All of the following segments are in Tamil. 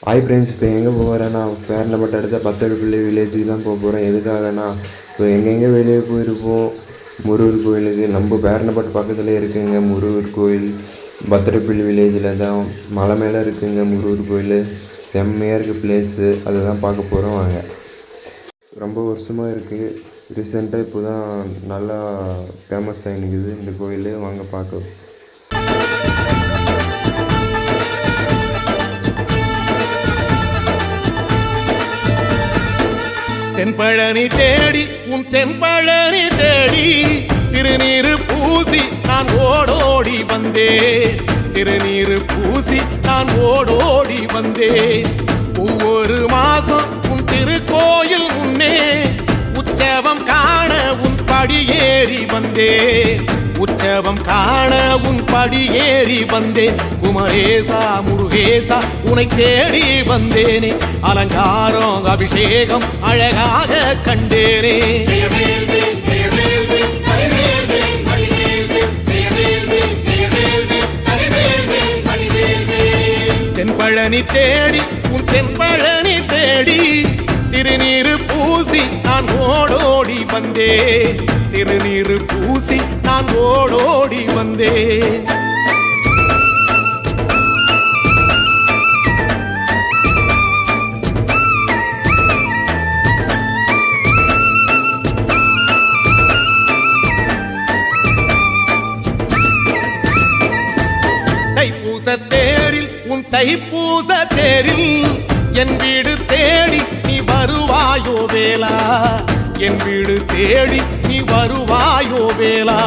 ஹாய் ஃப்ரெண்ட்ஸ், இப்போ எங்கே போகிறேன்னா பேரண்டப்பட்ட அடுத்த பத்தடுப்பள்ளி வில்லேஜுக்கு தான் போகிறேன். எதுக்காகனா இப்போ எங்கெங்கே வெளியே போயிருப்போம். முருகர் கோயிலுக்கு நம்ம பேரண்டப்பட்டு பக்கத்தில் இருக்குங்க முருகர் கோயில். பத்தடுப்பள்ளி வில்லேஜில் தான் மலை மேலே இருக்குங்க முருகர் கோயில். செம்மையாக இருக்குது பிளேஸு, அதை தான் பார்க்க போகிறோம். வாங்க. ரொம்ப வருஷமாக இருக்குது, ரீசெண்டாக இப்போ தான் நல்லா ஃபேமஸ் ஆகினுக்குது இந்த கோயில். வாங்க பார்க்க. தென்பழனி தேடி உன் தென்பழனி தேடி திருநீரு பூசி நான் ஓடோடி வந்தேன். திருநீரு பூசி நான் ஓடோடி வந்தேன். ஒவ்வொரு மாசம் உன் திருக்கோயில் முன்னே உற்சவம் காண உன் படியேறி வந்தேன். உற்சவம் காண உன் படியேறி வந்தேன். குமரேசா முருகேசா உனை தேடி வந்தேனே. அலங்காரம் அபிஷேகம் அழகாக கண்டேனே. தென்பழனி தேடி உன் தென்பழனி தேடி திருநீரு பூசி நான் ஓடோடி வந்தேன். திருநீரு பூசி நான் ஓடோடி வந்தேன். தைப்பூச தேரில் உன் தைப்பூச தேரில் என் வீடு தேடி நீ வருவாயோ வேளா. என் வீடு தேடி நீ வருவாயோ வேளா.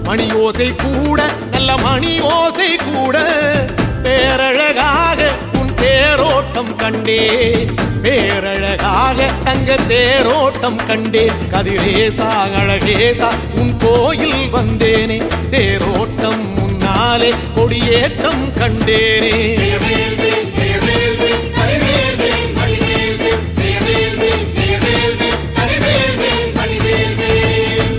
மணியோசை கூட நல்ல மணியோசை கூட பேரழகாக உன் தேரோட்டம் கண்டே. பேரழகாக தங்க தேரோட்டம் கண்டே. கதிரேசா அழகேசா உன் கோயில் வந்தேனே. தேரோட்டம் முன்னாலே கொடியேற்றம் கண்டேனே.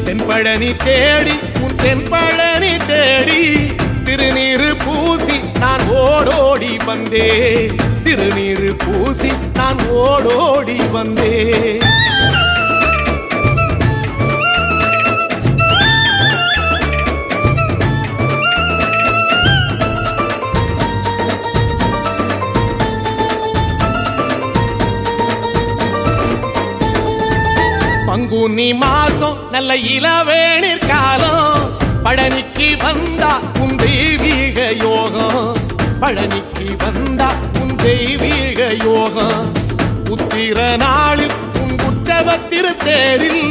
தென்பழனி தேடி உன் தென்பழனி தேடி திருநீரு பூசி நான் ஓடோடி வந்தேன். திருநீரு பூசி நான் ஓடோடி வந்தேன். பங்குனி மாசம் நல்ல இளவேணிற் காலம். பழனிக்கு வந்தா உன் தெய்வீக யோகம். பழனிக்கு வந்தா உன் தெய்வீக யோகம். உத்திர நாளில் உன் உற்சவத்திரு தேரில்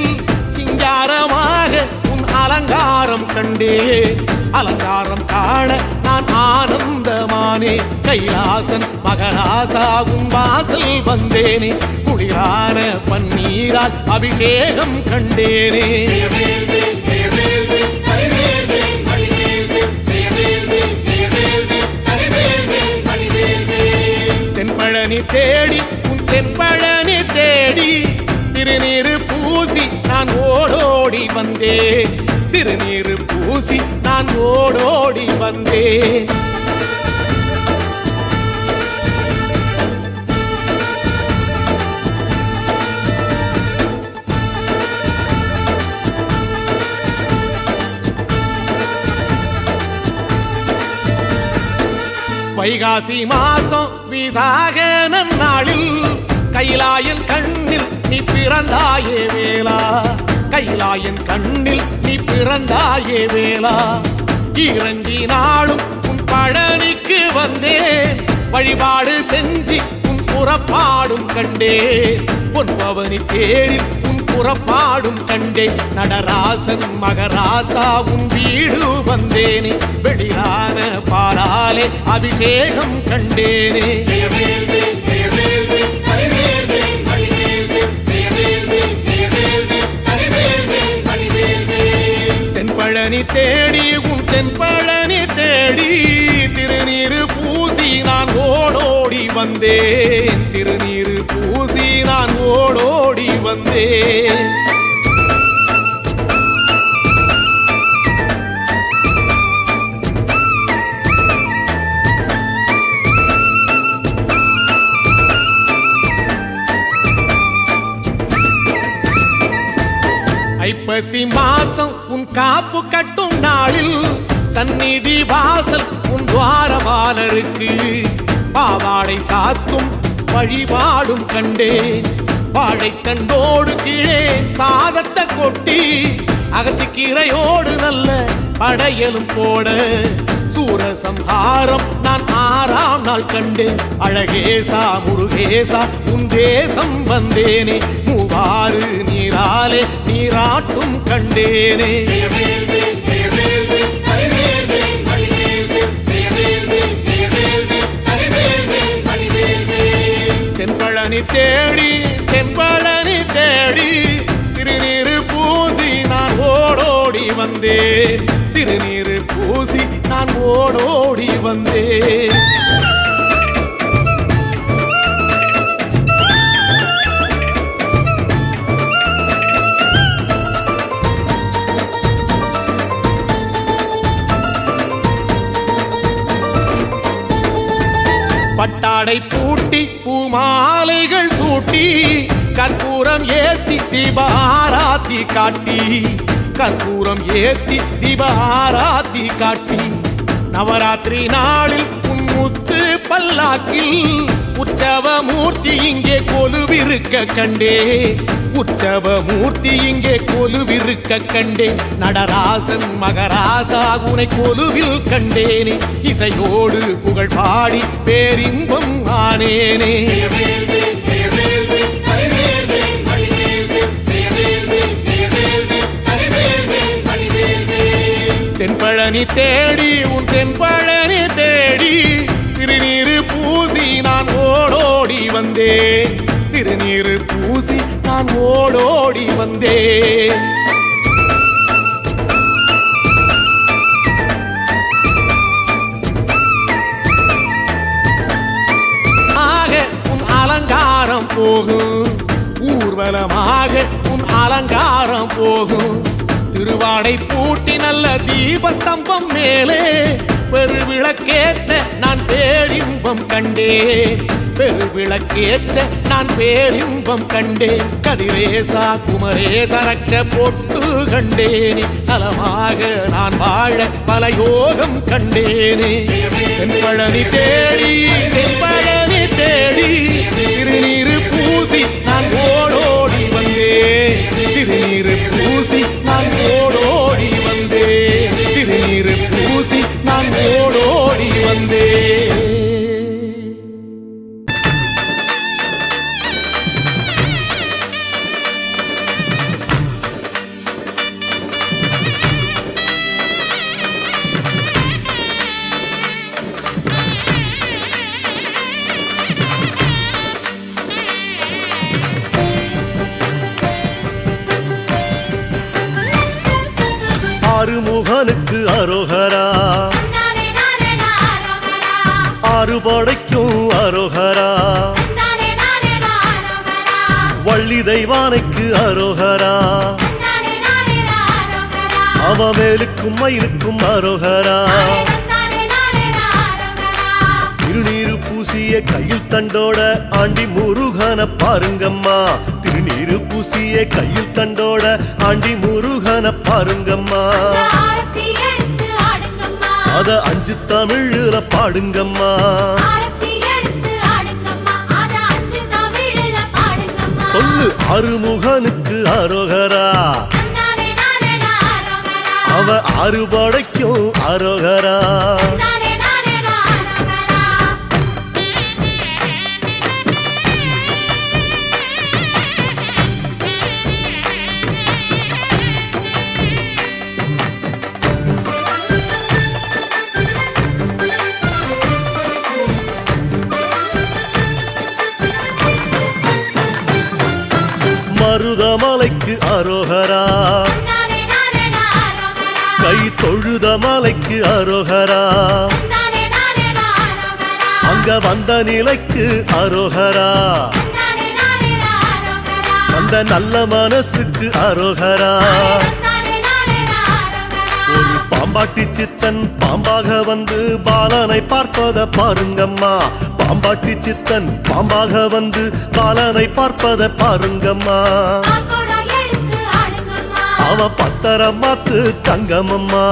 சிங்காரமாக உன் அலங்காரம் கண்டே. அலங்காரம் காண நான் ஆனந்தமானே. கைலாசன் மகராசா உன் வாசல் வந்தேனே. குளிரான பன்னீரால் அபிஷேகம் கண்டேனே. தென்பழனி தேடி உன் தென்பழனி தேடி திருநீரு பூசி நான் ஓடோடி வந்தேன். திருநீரு பூசி நான் ஓடோடி வந்தேன். வைகாசி மாசம் விசாக நாளில் கைலாயன் கண்ணில் நீ பிறந்தாயே வேளா. கைலாயன் கண்ணில் நீ பிறந்தாயே வேளா. இறங்கி நாளும் உன் பழனிக்கு வந்தேன். வழிபாடு செஞ்சு உன் புறப்பாடும் கண்டே. உன் பவனி தேரில் உன் புறப்பாடும் கண்டே. நடராசன் மகராசா உன் வீடு வந்தேனே. வெளியான பாலாலே அபிஷேகம் கண்டேனே. தென்பழனி தேடி உன் தென்பழனி தேடி திருநீரு பூசி நான் ஓடோடி வந்தேன். திருநீரு பூசி நான் ஓடோடி வந்தேன். ஐப்பசி மாசம் உன் காப்பு கட்டும் நாளில் சந்நிதி வாசல் உன் துவாரபாலருக்கு பாவாடை சாத்தும் வழிபாடும் கண்டேன். வாழைத்தண்டோடு கீழே சாதத்தை கொட்டி அகச்சிக்கீரையோடு நல்ல படையலும் போட சூரசம்ஹாரம் நான் 6ஆம் நாள் கண்டேன். அழகேசா முருகேசா உன் தேசம் வந்தேனே, மூவாறு நீராலே நீராட்டும் கண்டேனே. தென்பழனி தேடி தென்பழனி தேடி திருநீரு பூசி நான் ஓடோடி வந்தேன். திருநீரு பூசி நான் ஓடோடி வந்தேன். பட்டாடை பூட்டி பூமாலைகள் சூட்டி கற்பூரம் ஏத்தி தீபாராத்தி காட்டி கற்பூரம் ஏத்தி தீபாராத்தி காட்டி நவராத்திரி நாளில் முத்து பல்லாக்கில் உற்சவ மூர்த்தி இங்கே கொலுவிருக்க கண்டே. உற்சவ மூர்த்தி இங்கே கொலுவிருக்க கண்டே. நடராசன் மகராசா உனை கொலுவில் கண்டேனே. இசையோடு புகழ் பாடி பேரின்பம் ஆனேனே. தென்பழனி தேடி உன் தென்பழனி தேடி திருநீரு பூசி நான் ஓடோடி வந்தேன். திருநீரு பூசி நான் ஓடோடி வந்தேன். ஆக உன் அலங்காரம் போகும், ஊர்வலமாக உன் அலங்காரம் போகும். திருவாடை பூட்டி நல்ல தீபஸ்தம்பம் மேலே பெருவிளக்கேற்ற நான் பேரின்பம் கண்டேன். பெருவிளக்கேற்ற நான் பேரின்பம் கண்டேன். கதிரேசா குமரேசரக்க பொட்டு கண்டேனே. நலமாக நான் வாழ பல யோகம் கண்டேனே. தென்பழனி தேடி தென்பழனி தேடி திருநீரு பூசி நான் ஓடோடி வந்தேன். திருநீரு பூசி நான் ஓடோடி வந்தேன். திருநீரு பூசி நான் ஓடோடி வந்தேன். ஆறுமுகனுக்கு அரோகரா, ஆறுபடைக்கும் அரோகரா, வள்ளி தெய்வானைக்கு அரோகரா, அவமேலுக்கும் மயிலுக்கும் அரோகரா. திருநீரு பூசிய கையில் தண்டோட ஆண்டி முருகன பாருங்கம்மா. திருநீரு பூசிய கையில் தண்டோட ஆண்டி முருகன பாருங்கம்மா. அத 5 தமிழ்ல பாடுங்கம்மா. சொல்லு அறுமுகனுக்கு அரோகரா, அவ அறுபடைக்கும் அரோகரா. மருதமலைக்கு அரோகரா, கை தொழுத மலைக்கு அரோகரா. அங்க வந்த நிலைக்கு அரோகரா, அந்த நல்ல மனசுக்கு அரோகரா. ஒரு பாம்பாட்டி சித்தன் பாம்பாக வந்து பாலனை பார்ப்பத பாருங்கம்மா. பாம்பாட்டி சித்தன் பாம்பாக வந்து பாலனை பார்ப்பத பாருங்கம்மா. அவன் பத்தரமாத்து தங்கமம்மா